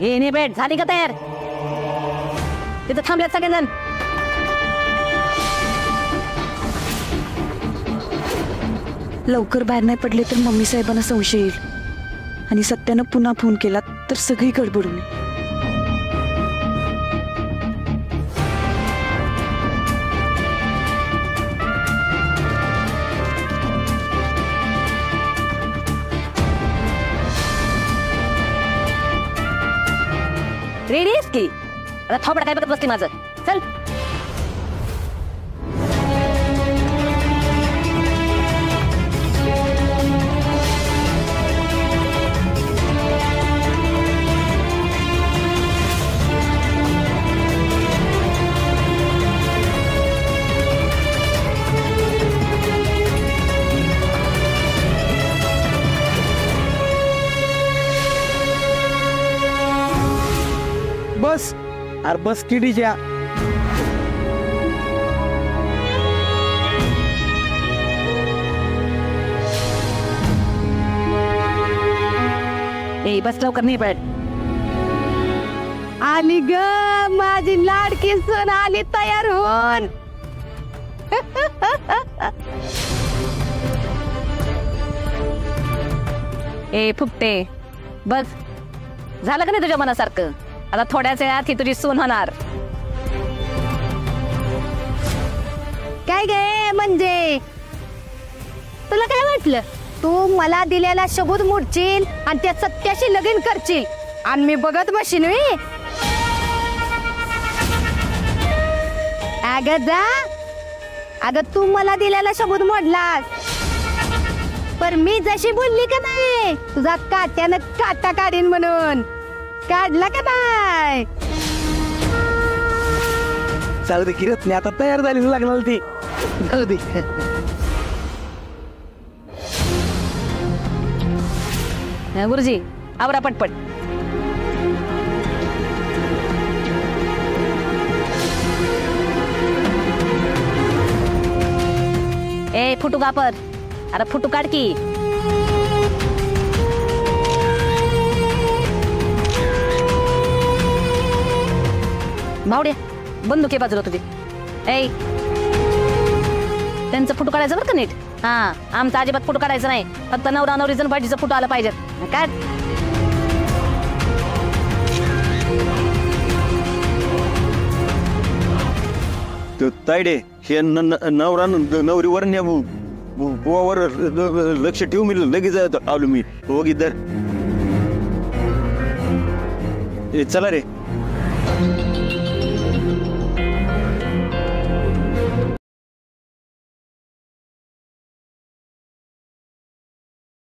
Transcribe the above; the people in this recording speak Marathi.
ये बेट झाली का तयार? तिथं थांबल्यात सगळेजण. लवकर बाहेर नाही पडले तर मम्मी साहेबांना संशय येईल आणि सत्यानं पुन्हा फोन केला तर सगळी गडबड होईल. रेडी आहेस की? आता थोपडा काय बघत बसली माझं? चल. बस अरे बस किडीच्या. ए बस लवकर नाही पड. आली ग माझी लाडकी सून आली तयार होऊन. ए फुकटे बस झालं का नाही तुझ्या मनासारखं? आता थोड्याच वेळात ही तुझी सून होणार. काय गे म्हणजे तुला काय वाटलं? तू मला दिलेला शब्द मोडशील आणि त्या सत्याशी लगीन करशील आणि मी बघत बसीन मी? अगं जा. अगं तू मला दिलेला शब्द मोडलास पर मी जशी बोलली का नाही तुझा काट्यानं काटा काढीन म्हणून काढला का नाही? चालू दे किरत नाही आता तयार झाली लागणार ती. चालू दे. गुरुजी आवरा पटपट. ए फुटू कापर. अरे फुटू काढ की. भावड्या बंदूक बाजूला तुझी. ए त्यांचं फोटो काढायचं बरं का नीट. हा आमचा अजिबात फोटो काढायचं नाही. फक्त नवरा नवरीचं पाठीचं फोटो आला पाहिजेत. काय तायडे हे नवरा नवरीवर बुवावर लक्ष ठेवू. मी लगेच आलो मी. हो गिद्दर चला रे.